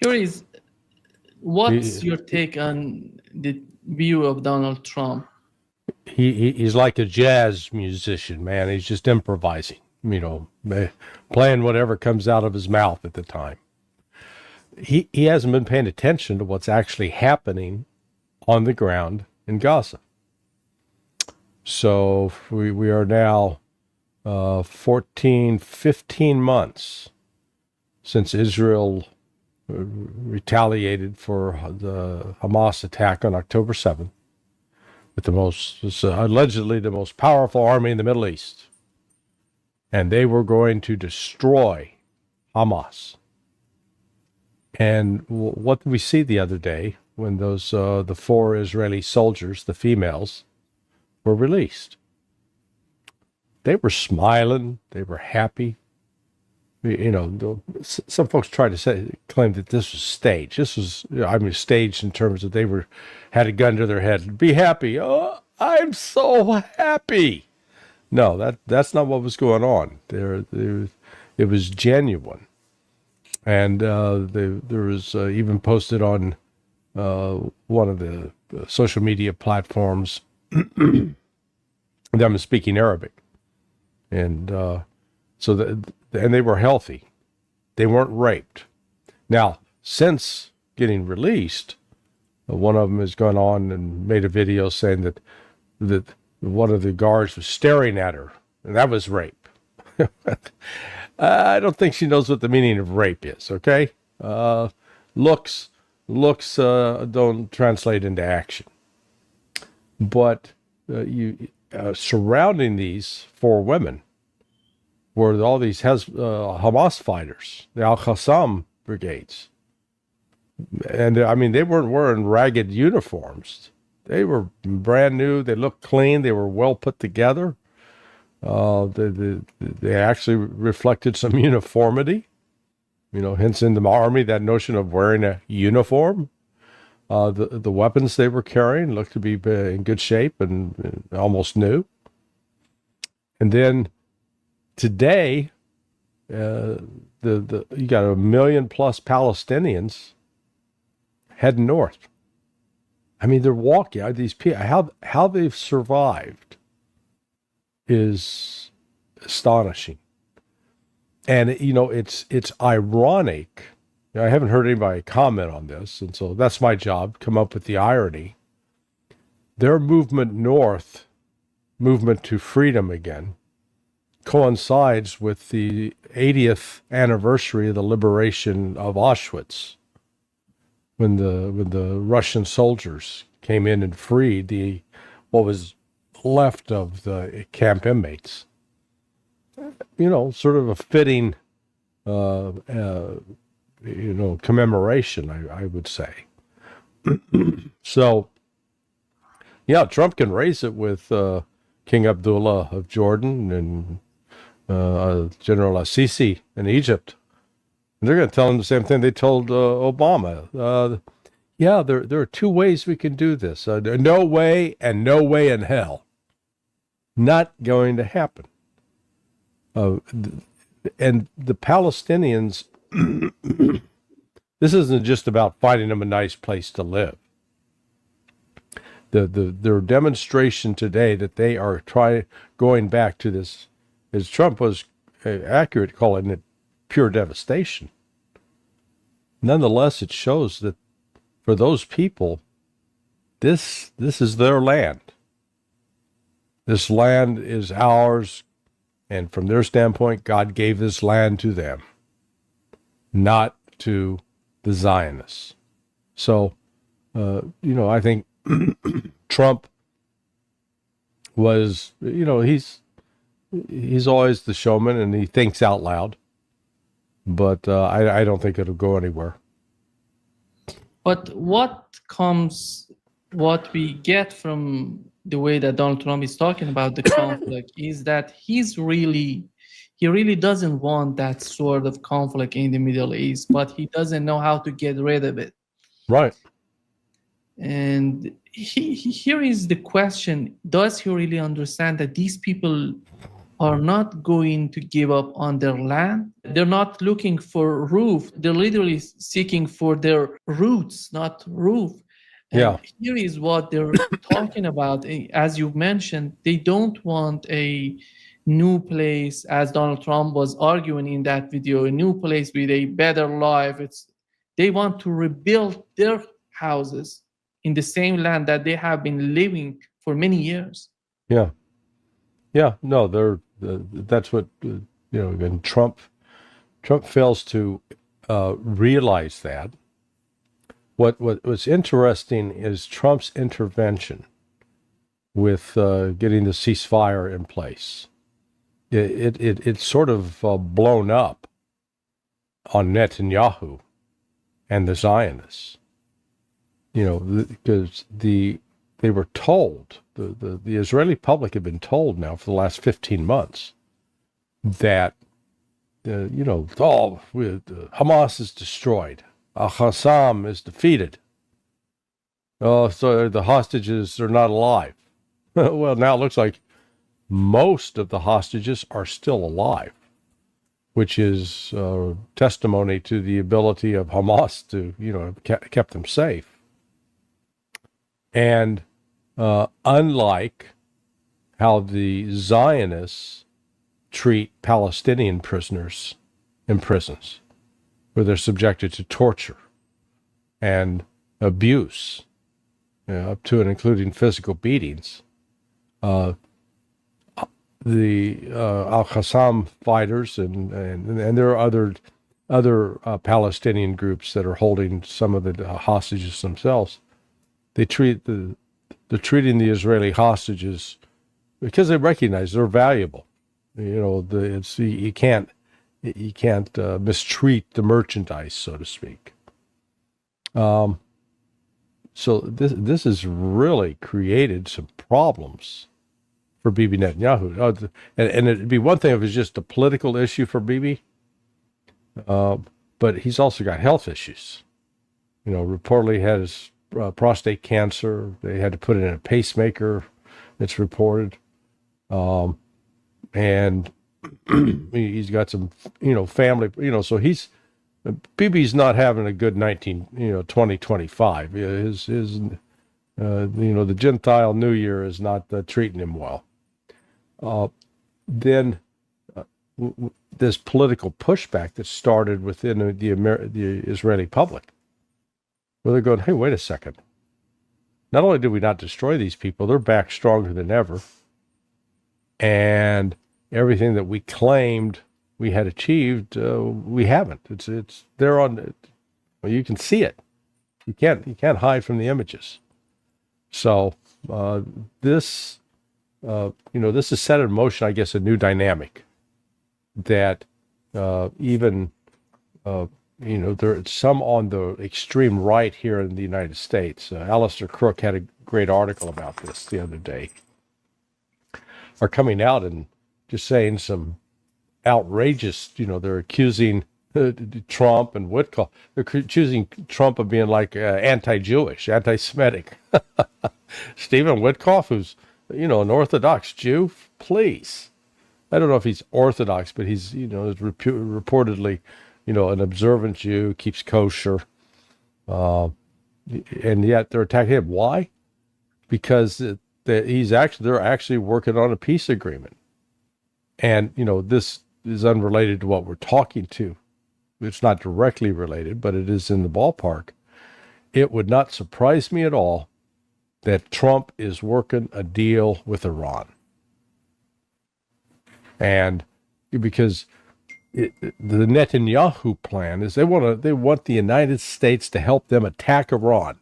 Here is what's your take on the view of Donald Trump? He's like a jazz musician, man. He's just improvising, playing whatever comes out of his mouth at the time. He hasn't been paying attention to what's actually happening on the ground in Gaza. So we are now 14, 15 months since Israel retaliated for the Hamas attack on October 7th with allegedly the most powerful army in the Middle East. And they were going to destroy Hamas. And what did we see the other day when those the 4 Israeli soldiers, the females, were released? They were smiling. They were happy. Some folks try to claim that this was staged. This was, staged in terms of they had a gun to their head. Be happy. Oh, I'm so happy. No, that's not what was going on. It was genuine. And there was even posted on one of the social media platforms them speaking Arabic. And and they were healthy. They weren't raped. Now, since getting released, one of them has gone on and made a video saying that one of the guards was staring at her, and that was rape. I don't think she knows what the meaning of rape is, okay? Looks don't translate into action. But surrounding these 4 women were all these Hamas fighters, the Al-Qassam brigades. And, they weren't wearing ragged uniforms. They were brand new. They looked clean. They were well put together. They actually reflected some uniformity. Hence in the army, that notion of wearing a uniform. The weapons they were carrying looked to be in good shape and almost new. And then today, you got 1 million plus Palestinians heading north. They're walking. These people, how they've survived is astonishing. And it's ironic. I haven't heard anybody comment on this, and so that's my job, come up with the irony. Their movement north, movement to freedom again, coincides with the 80th anniversary of the liberation of Auschwitz, when the Russian soldiers came in and freed what was left of the camp inmates. Sort of a fitting commemoration, I would say. So, yeah, Trump can raise it with King Abdullah of Jordan and General Assisi in Egypt. And they're going to tell him the same thing they told Obama. There are 2 ways we can do this. No way and no way in hell. Not going to happen. And the Palestinians, this isn't just about finding them a nice place to live. Their demonstration today that they are going back to this, as Trump was accurate calling it pure devastation. Nonetheless, it shows that for those people, this is their land. This land is ours, and from their standpoint, God gave this land to them, not to the Zionists. So, I think Trump was, he's always the showman, and he thinks out loud. But I don't think it'll go anywhere. But what we get from the way that Donald Trump is talking about the conflict is that he really doesn't want that sort of conflict in the Middle East, but he doesn't know how to get rid of it. Right. And here is the question: does he really understand that these people are not going to give up on their land. They're not looking for roof. They're literally seeking for their roots, not roof. Yeah. And here is what they're talking about. As you mentioned, they don't want a new place, as Donald Trump was arguing in that video, a new place with a better life. They want to rebuild their houses in the same land that they have been living for many years. Yeah. Yeah. No, that's what, and Trump fails to realize that. What's interesting is Trump's intervention with getting the ceasefire in place. It's sort of blown up on Netanyahu and the Zionists. Because they were told, the Israeli public had been told now for the last 15 months that, Hamas is destroyed. Al-Qassam is defeated. Oh, so the hostages are not alive. Well, now it looks like most of the hostages are still alive, which is testimony to the ability of Hamas to, kept them safe. And unlike how the Zionists treat Palestinian prisoners in prisons, where they're subjected to torture and abuse, up to and including physical beatings, the Al-Qassam fighters and there are other Palestinian groups that are holding some of the hostages themselves. They're treating the Israeli hostages because they recognize they're valuable. You can't mistreat the merchandise, so to speak. So this has really created some problems for Bibi Netanyahu. And it'd be one thing if it's just a political issue for Bibi, but he's also got health issues. Reportedly has prostate cancer. They had to put in a pacemaker, it's reported. And he's got some, family, so Bibi's not having a good 2025. The Gentile New Year is not treating him well. Then this political pushback that started within the Israeli public, where they're going, hey, wait a second. Not only did we not destroy these people, they're back stronger than ever. And everything that we claimed we had achieved, we haven't. It's there on. Well, you can see it. You can't hide from the images. So this has set in motion, I guess, a new dynamic that even there's some on the extreme right here in the United States. Alistair Crook had a great article about this the other day. Are coming out and just saying some outrageous, they're accusing Trump and Witkoff. They're accusing Trump of being like anti-Jewish, anti-Semitic. Stephen Witkoff, who's, an Orthodox Jew, please. I don't know if he's Orthodox, but he's, reportedly, an observant Jew, keeps kosher. And yet they're attacking him. Why? Because they're actually working on a peace agreement. And, this is unrelated to what we're talking to. It's not directly related, but it is in the ballpark. It would not surprise me at all that Trump is working a deal with Iran. And because the Netanyahu plan is they want the United States to help them attack Iran.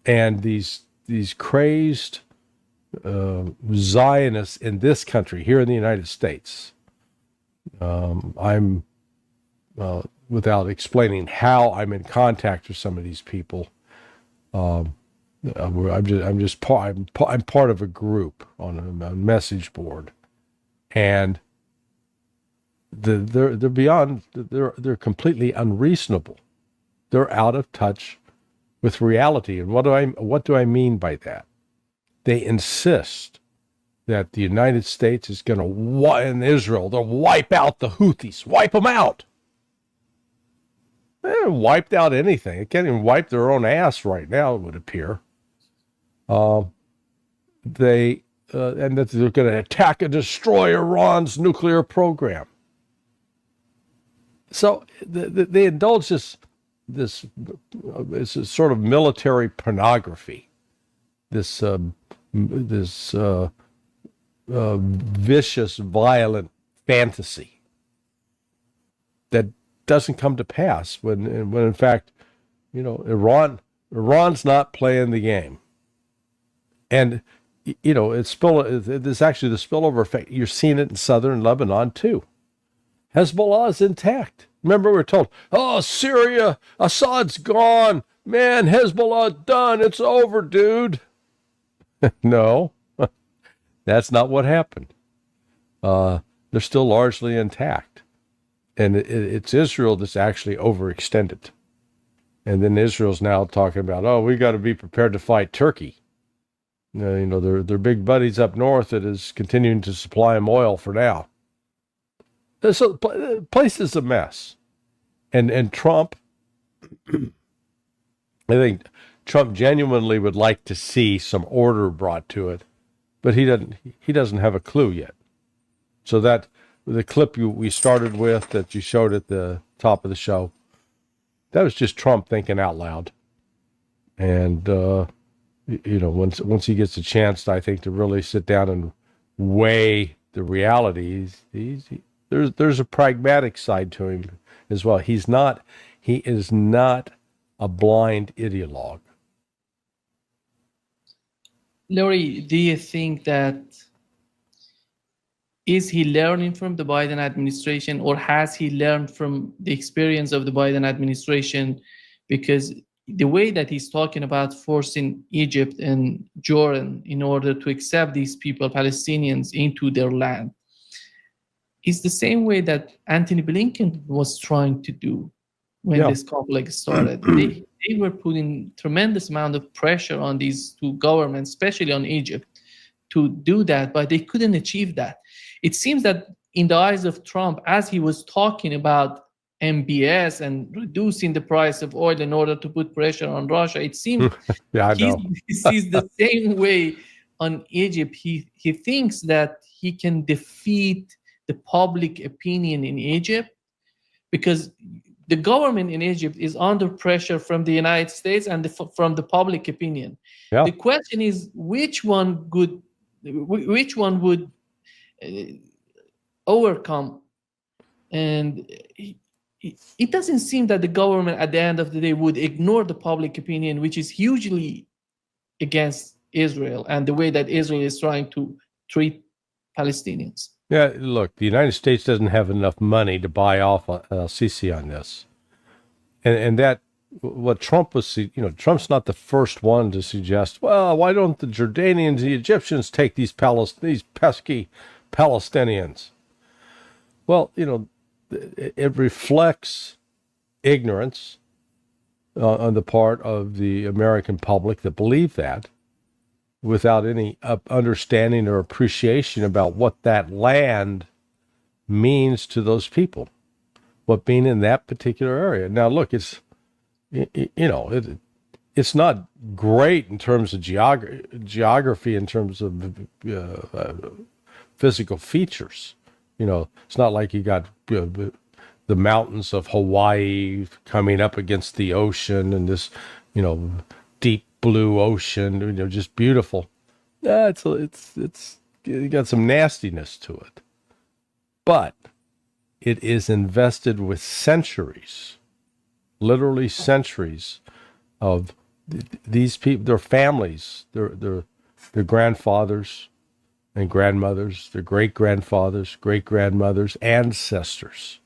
And these crazed Zionists in this country, here in the United States, I'm without explaining how I'm in contact with some of these people. I'm part of a group on a message board, and they're completely unreasonable. They're out of touch with reality. And what do I mean by that? They insist that the United States is going to, in Israel, they'll wipe out the Houthis, wipe them out. They haven't wiped out anything. They can't even wipe their own ass right now, it would appear. And that they're going to attack and destroy Iran's nuclear program. So they indulge this sort of military pornography, this vicious, violent fantasy that doesn't come to pass when in fact, Iran's not playing the game. And, it's actually the spillover effect. You're seeing it in southern Lebanon, too. Hezbollah is intact. Remember, we were told, oh, Syria, Assad's gone. Man, Hezbollah done. It's over, dude. No, that's not what happened. They're still largely intact. And it's Israel that's actually overextended. And then Israel's now talking about, oh, we got to be prepared to fight Turkey. Their big buddies up north that is continuing to supply them oil for now. So the place is a mess. And Trump, I think Trump genuinely would like to see some order brought to it, but he doesn't have a clue yet. So that the clip we started with that you showed at the top of the show, that was just Trump thinking out loud. And once he gets a chance, I think, to really sit down and weigh the realities, there's a pragmatic side to him as well. He is not a blind ideologue. Laurie, do you think that is he learning from the Biden administration, or has he learned from the experience of the Biden administration? Because the way that he's talking about forcing Egypt and Jordan in order to accept these people, Palestinians, into their land, is the same way that Antony Blinken was trying to do when this conflict started. They were putting tremendous amount of pressure on these two governments, especially on Egypt, to do that, but they couldn't achieve that. It seems that in the eyes of Trump, as he was talking about MBS and reducing the price of oil in order to put pressure on Russia, it seems he sees the same way on Egypt. He thinks that he can defeat the public opinion in Egypt because the government in Egypt is under pressure from the United States and from the public opinion. Yeah. The question is which one would overcome, and it doesn't seem that the government at the end of the day would ignore the public opinion, which is hugely against Israel and the way that Israel is trying to treat Palestinians. Yeah, look, the United States doesn't have enough money to buy off Sisi on this. And that, what Trump was, Trump's not the first one to suggest, well, why don't the Jordanians, the Egyptians take these pesky Palestinians? Well, it reflects ignorance on the part of the American public that believe that, without any understanding or appreciation about what that land means to those people, what being in that particular area. Now, look, it's not great in terms of geography, in terms of physical features. It's not like you got the mountains of Hawaii coming up against the ocean and this, deep blue ocean, just beautiful. It's got some nastiness to it, but it is invested with centuries, literally centuries of these people, their families, their grandfathers and grandmothers, their great-grandfathers, great-grandmothers, ancestors,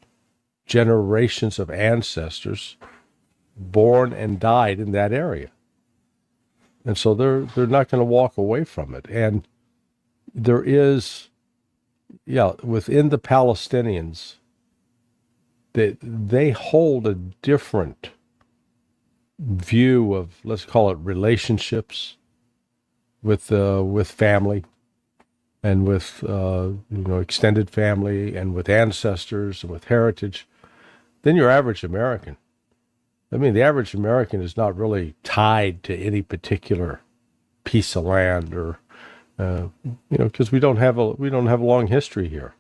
generations of ancestors born and died in that area. And so they're not going to walk away from it. And there is, within the Palestinians, they hold a different view of, let's call it, relationships with family, and with extended family and with ancestors and with heritage than your average American. I mean, the average American is not really tied to any particular piece of land, or because we don't have a long history here.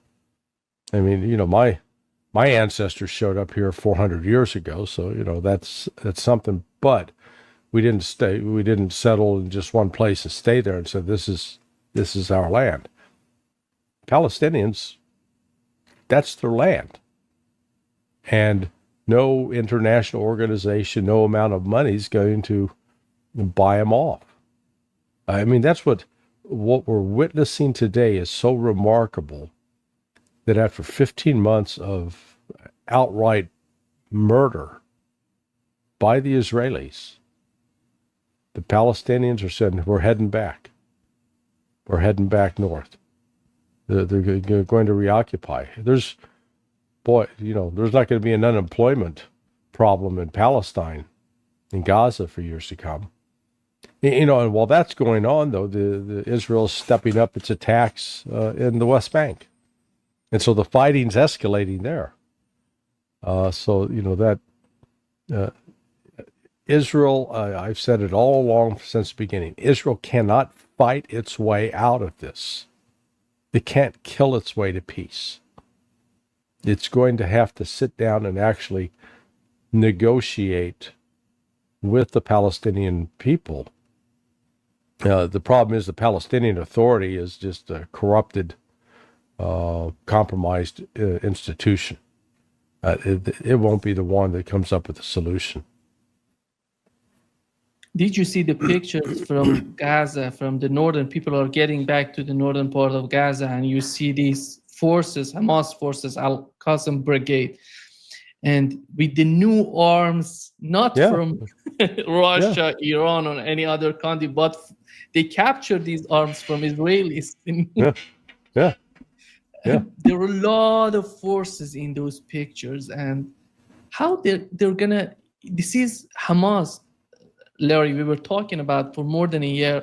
I mean, my ancestors showed up here 400 years ago, so that's something. But we didn't settle in just one place and stay there and said this is our land. Palestinians, that's their land, and no international organization, no amount of money is going to buy them off. I mean, that's what we're witnessing today is so remarkable that after 15 months of outright murder by the Israelis, the Palestinians are saying, we're heading back. We're heading back north. They're going to reoccupy. There's not going to be an unemployment problem in Palestine, in Gaza, for years to come. And while that's going on, though, the Israel's stepping up its attacks in the West Bank. And so the fighting's escalating there. Israel, I've said it all along since the beginning, Israel cannot fight its way out of this. It can't kill its way to peace. It's going to have to sit down and actually negotiate with the Palestinian people. The problem is the Palestinian Authority is just a corrupted, compromised institution. It won't be the one that comes up with a solution. Did you see the pictures from Gaza, from the northern? People are getting back to the northern part of Gaza, and you see these forces, Hamas forces, Al-Qassam Brigade, and with the new arms, not from Russia, Iran, or any other country, but they captured these arms from Israelis. There are a lot of forces in those pictures, and how they're gonna. This is Hamas. Larry, we were talking about for more than a year,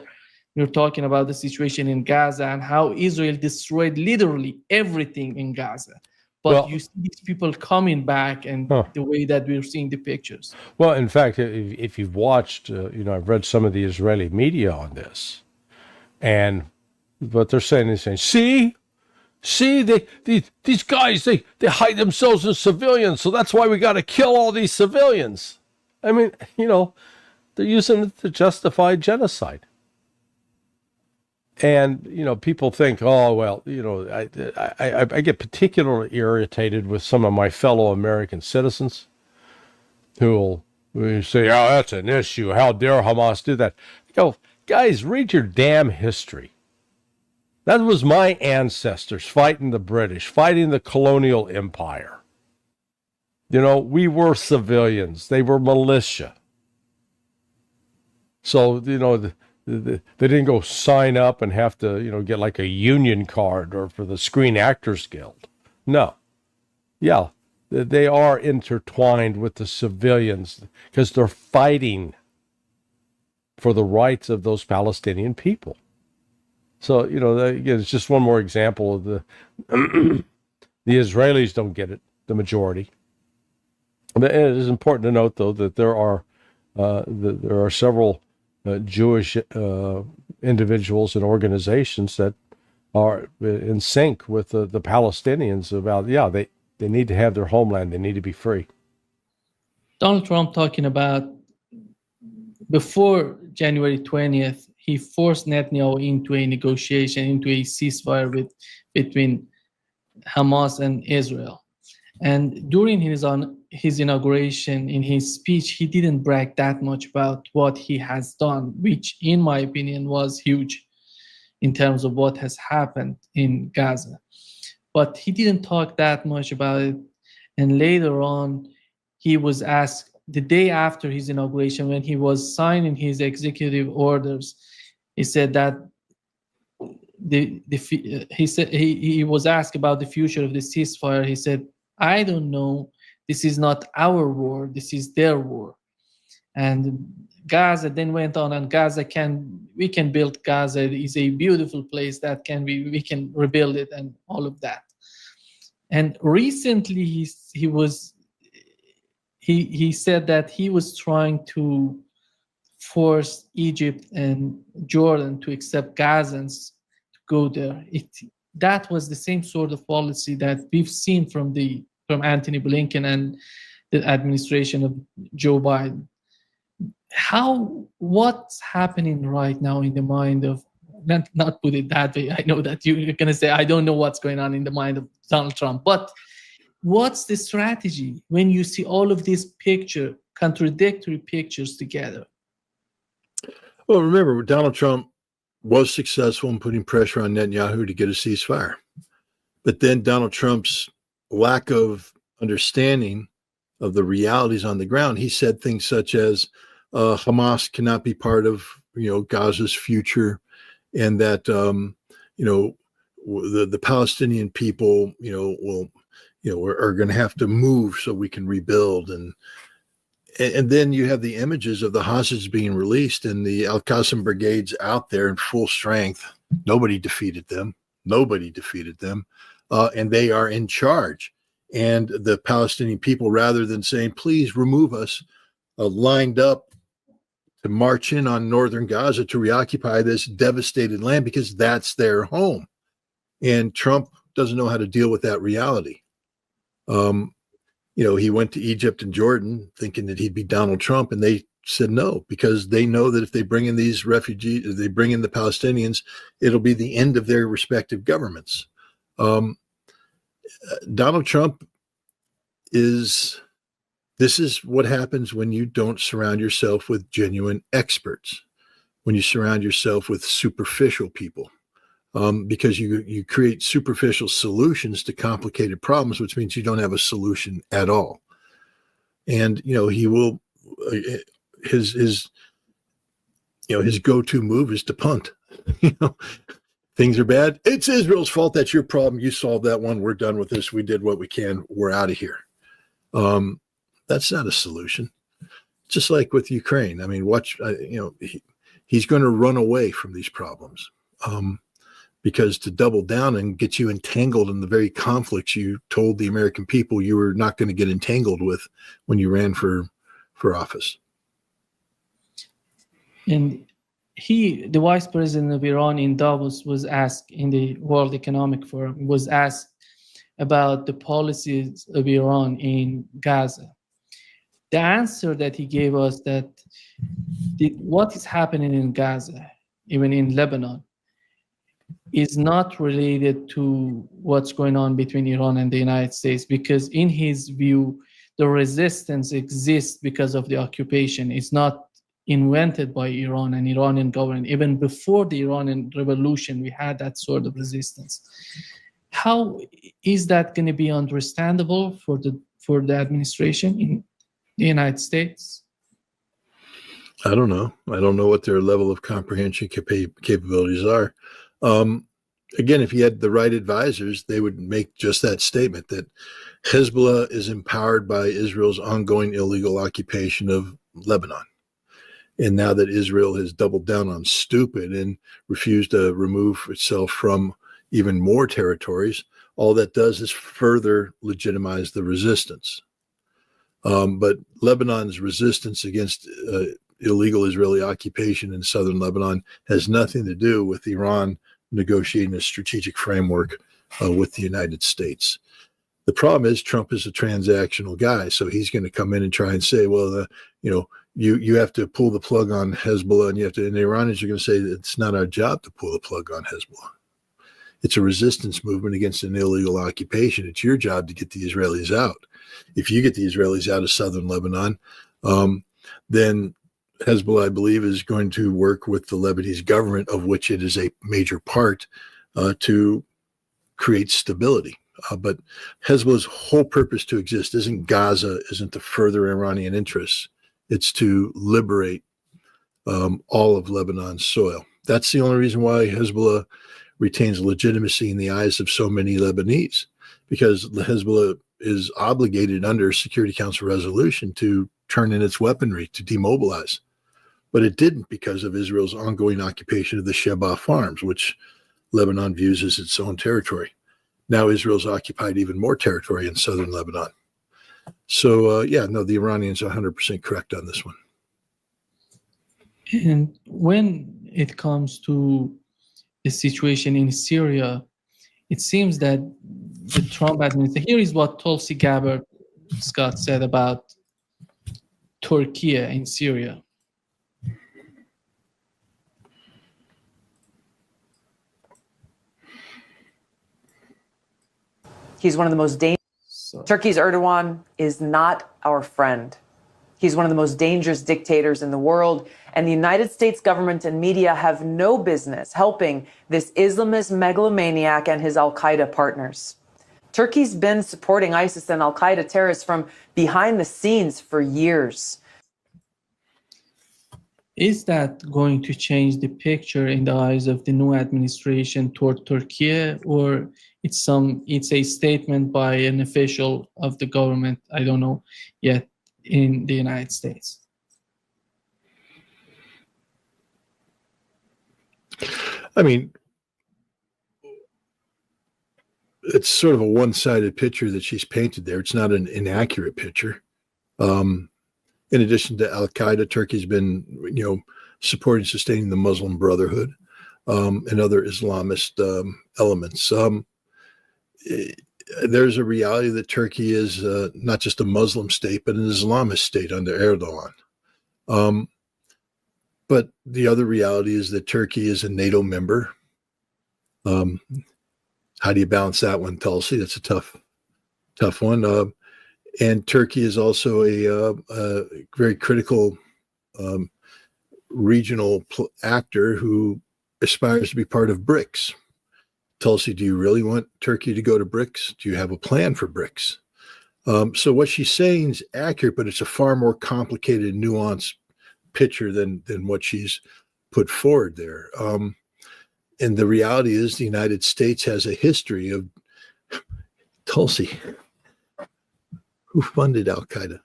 we were talking about the situation in Gaza and how Israel destroyed literally everything in Gaza. But you see these people coming back, and the way that we're seeing the pictures. Well, in fact, if you've watched, I've read some of the Israeli media on this, and what they're saying is saying, these guys, they hide themselves as civilians, so that's why we got to kill all these civilians. I mean, they're using it to justify genocide. And, people think, oh, well, I get particularly irritated with some of my fellow American citizens who will say, oh, that's an issue. How dare Hamas do that? I go, guys, read your damn history. That was my ancestors fighting the British, fighting the colonial empire. We were civilians. They were militia. So, they didn't go sign up and have to, get like a union card or for the Screen Actors Guild. No. Yeah, they are intertwined with the civilians because they're fighting for the rights of those Palestinian people. So, again, it's just one more example of the Israelis don't get it, the majority. But it is important to note, though, that there are several Jewish individuals and organizations that are in sync with the Palestinians about, they need to have their homeland. They need to be free. Donald Trump talking about before January 20th, he forced Netanyahu into a negotiation, into a ceasefire between Hamas and Israel. And during his inauguration, in his speech, he didn't brag that much about what he has done, which, in my opinion, was huge in terms of what has happened in Gaza. But he didn't talk that much about it. And later on, he was asked, the day after his inauguration, when he was signing his executive orders, he said that he was asked about the future of the ceasefire. He said, I don't know. This is not our war. This is their war. and Gaza then went on, and we can build Gaza. It is a beautiful place that we can rebuild it, and all of that. And recently he said that he was trying to force Egypt and Jordan to accept Gazans to go there. That was the same sort of policy that we've seen from Anthony Blinken and the administration of Joe Biden. What's happening right now in the mind of, not put it that way, I know that you're going to say, I don't know what's going on in the mind of Donald Trump, but what's the strategy when you see all of these contradictory pictures together? Well, remember, Donald Trump was successful in putting pressure on Netanyahu to get a ceasefire. But then Donald Trump's lack of understanding of the realities on the ground, he said things such as Hamas cannot be part of, Gaza's future, and that, the Palestinian people, are going to have to move so we can rebuild. And then you have the images of the hostages being released and the Al-Qassam brigades out there in full strength. Nobody defeated them. And they are in charge. And the Palestinian people, rather than saying, please remove us, lined up to march in on northern Gaza to reoccupy this devastated land because that's their home. And Trump doesn't know how to deal with that reality. He went to Egypt and Jordan thinking that he'd be Donald Trump, and they said no, because they know that if they bring in these refugees, if they bring in the Palestinians, it'll be the end of their respective governments. Donald Trump this is what happens when you don't surround yourself with genuine experts, when you surround yourself with superficial people. Because you create superficial solutions to complicated problems, which means you don't have a solution at all. And he will his go-to move is to punt. Things are bad. It's Israel's fault. That's your problem. You solved that one. We're done with this. We did what we can. We're out of here. That's not a solution. Just like with Ukraine. I mean, he's going to run away from these problems. Because to double down and get you entangled in the very conflicts you told the American people you were not going to get entangled with when you ran for office. And the vice president of Iran in Davos was asked in the World Economic Forum, was asked about the policies of Iran in Gaza. The answer that he gave us that what is happening in Gaza, even in Lebanon, is not related to what's going on between Iran and the United States, because in his view, the resistance exists because of the occupation. It's not invented by Iran and Iranian government. Even before the Iranian revolution, we had that sort of resistance. How is that going to be understandable for the administration in the United States? I don't know. I don't know what their level of comprehension capabilities are. Again, if he had the right advisors, they would make just that statement, that Hezbollah is empowered by Israel's ongoing illegal occupation of Lebanon. And now that Israel has doubled down on stupid and refused to remove itself from even more territories, all that does is further legitimize the resistance. But Lebanon's resistance against illegal Israeli occupation in southern Lebanon has nothing to do with Iran negotiating a strategic framework with the United States. The problem is Trump is a transactional guy, so he's going to come in and try and say, well, you have to pull the plug on Hezbollah, and the Iranians are going to say that it's not our job to pull the plug on Hezbollah. It's a resistance movement against an illegal occupation. It's your job to get the Israelis out. If you get the Israelis out of southern Lebanon, then Hezbollah, I believe, is going to work with the Lebanese government, of which it is a major part, to create stability. But Hezbollah's whole purpose to exist isn't Gaza, isn't to further Iranian interests. It's to liberate all of Lebanon's soil. That's the only reason why Hezbollah retains legitimacy in the eyes of so many Lebanese, because the Hezbollah is obligated under Security Council resolution to turn in its weaponry to demobilize. But it didn't because of Israel's ongoing occupation of the Shebaa farms, which Lebanon views as its own territory. Now Israel's occupied even more territory in southern Lebanon. So, the Iranians are 100% correct on this one. And when it comes to the situation in Syria, it seems that the Trump administration, here is what Tulsi Gabbard Scott said about Turkey in Syria. He's one of the most dangerous. Turkey's Erdogan is not our friend. He's one of the most dangerous dictators in the world, and the United States government and media have no business helping this Islamist megalomaniac and his al-Qaeda partners. Turkey's been supporting ISIS and al-Qaeda terrorists from behind the scenes for years. Is that going to change the picture in the eyes of the new administration toward Turkey, or it's a statement by an official of the government, I don't know yet, in the United States? I mean, it's sort of a one-sided picture that she's painted there. It's not an inaccurate picture. In addition to al-Qaeda, Turkey's been, supporting and sustaining the Muslim Brotherhood and other Islamist elements. There's a reality that Turkey is not just a Muslim state, but an Islamist state under Erdogan. But the other reality is that Turkey is a NATO member. How do you balance that one, Tulsi? That's a tough one. And Turkey is also a very critical regional actor who aspires to be part of BRICS. Tulsi, do you really want Turkey to go to BRICS? Do you have a plan for BRICS? So what she's saying is accurate, but it's a far more complicated, nuanced picture than what she's put forward there. And the reality is the United States has a history of Tulsi. Who funded al-Qaeda?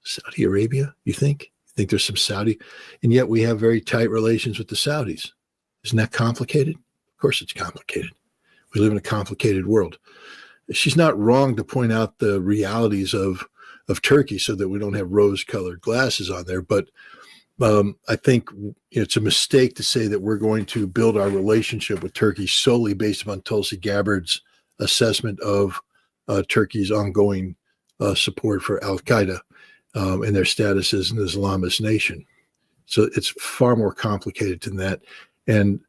Saudi Arabia, you think? You think there's some Saudi? And yet we have very tight relations with the Saudis. Isn't that complicated? Of course it's complicated. We live in a complicated world. She's not wrong to point out the realities of Turkey so that we don't have rose-colored glasses on there. But I think it's a mistake to say that we're going to build our relationship with Turkey solely based upon Tulsi Gabbard's assessment of Turkey's ongoing support for al-Qaeda and their status as an Islamist nation. So it's far more complicated than that. And,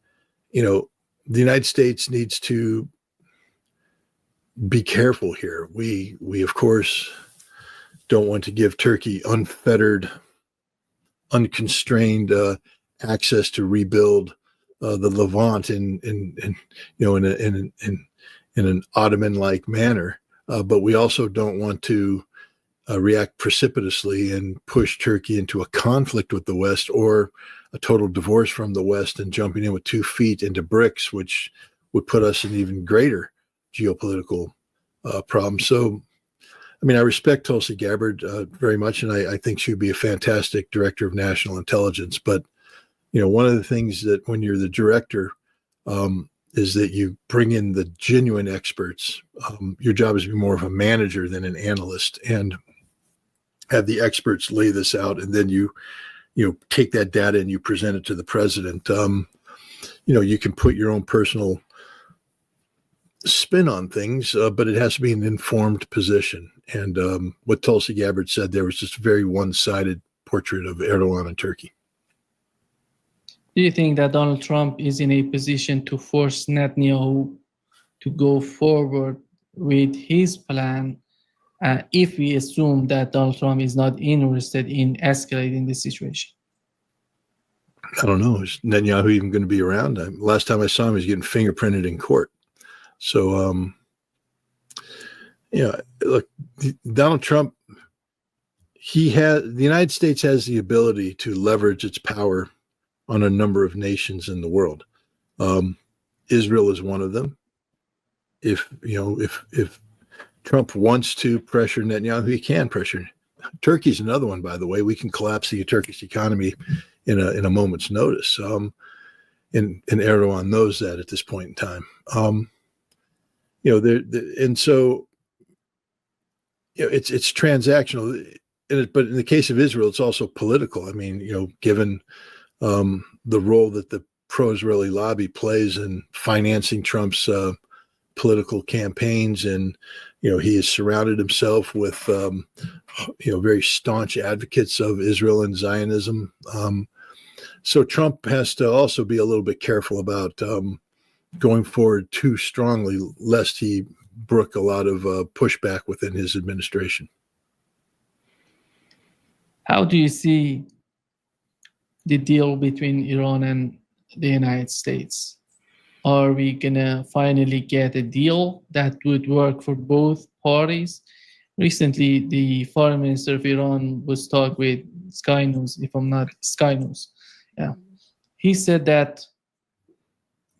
the United States needs to be careful here. We of course, don't want to give Turkey unfettered, unconstrained access to rebuild the Levant in an Ottoman-like manner. But we also don't want to react precipitously and push Turkey into a conflict with the West or a total divorce from the West and jumping in with 2 feet into BRICS, which would put us in even greater geopolitical problems. So, I mean, I respect Tulsi Gabbard very much, and I think she would be a fantastic director of national intelligence. But, one of the things that when you're the director is that you bring in the genuine experts. Your job is to be more of a manager than an analyst, and have the experts lay this out, and then you take that data and you present it to the president. You can put your own personal spin on things, but it has to be an informed position. And what Tulsi Gabbard said there was just a very one-sided portrait of Erdogan and Turkey. Do you think that Donald Trump is in a position to force Netanyahu to go forward with his plan if we assume that Donald Trump is not interested in escalating the situation? I don't know. Is Netanyahu even going to be around? Last time I saw him, he was getting fingerprinted in court. So, look, Donald Trump, the United States has the ability to leverage its power on a number of nations in the world. Israel is one of them. If Trump wants to pressure Netanyahu. He can pressure. Turkey's another one, by the way. We can collapse the Turkish economy in a moment's notice. And Erdogan knows that at this point in time. And so it's transactional. But in the case of Israel, it's also political. I mean, given the role that the pro-Israeli lobby plays in financing Trump's political campaigns, and he has surrounded himself with very staunch advocates of Israel and Zionism. So Trump has to also be a little bit careful about going forward too strongly, lest he brook a lot of pushback within his administration. How do you see the deal between Iran and the United States? Are we gonna finally get a deal that would work for both parties? Recently, the foreign minister of Iran was talking with Sky News, Sky News. Yeah. He said that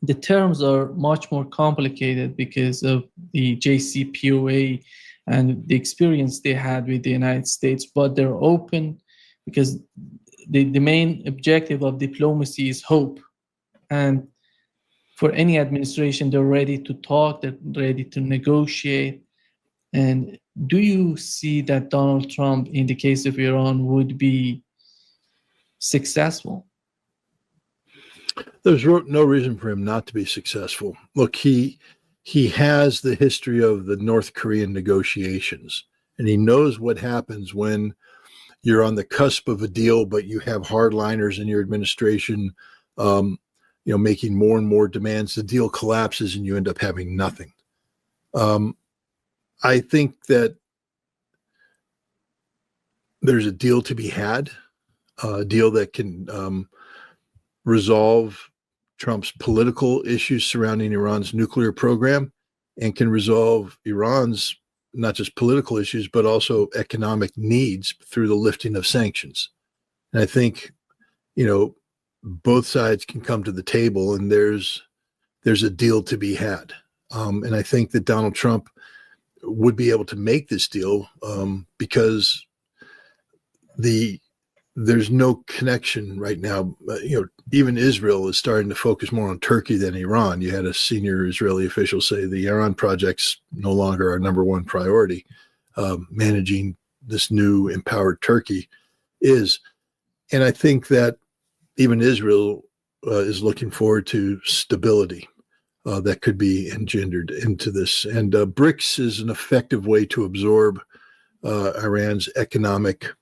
the terms are much more complicated because of the JCPOA and the experience they had with the United States, but they're open because the main objective of diplomacy is hope. And for any administration, they're ready to talk, they're ready to negotiate. And do you see that Donald Trump, in the case of Iran, would be successful? There's no reason for him not to be successful. Look, he has the history of the North Korean negotiations, and he knows what happens when you're on the cusp of a deal, but you have hardliners in your administration, making more and more demands. The deal collapses, and you end up having nothing. I think that there's a deal to be had, a deal that can resolve Trump's political issues surrounding Iran's nuclear program, and can resolve Iran's not just political issues, but also economic needs through the lifting of sanctions. And I think, both sides can come to the table, and there's a deal to be had. And I think that Donald Trump would be able to make this deal because there's no connection right now. Even Israel is starting to focus more on Turkey than Iran. You had a senior Israeli official say the Iran project's no longer our number one priority. Managing this new empowered Turkey is. And I think that even Israel is looking forward to stability that could be engendered into this. And BRICS is an effective way to absorb Iran's economic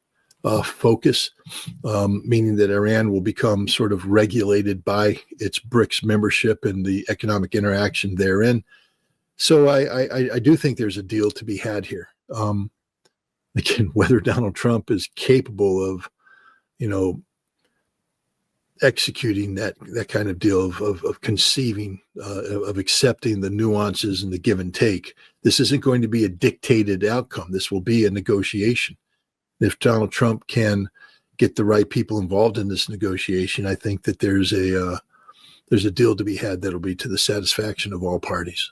focus, meaning that Iran will become sort of regulated by its BRICS membership and the economic interaction therein. So I do think there's a deal to be had here. Again, whether Donald Trump is capable of, executing that kind of deal of conceiving, of accepting the nuances and the give and take. This isn't going to be a dictated outcome. This will be a negotiation. If Donald Trump can get the right people involved in this negotiation, I think that there's a deal to be had that'll be to the satisfaction of all parties.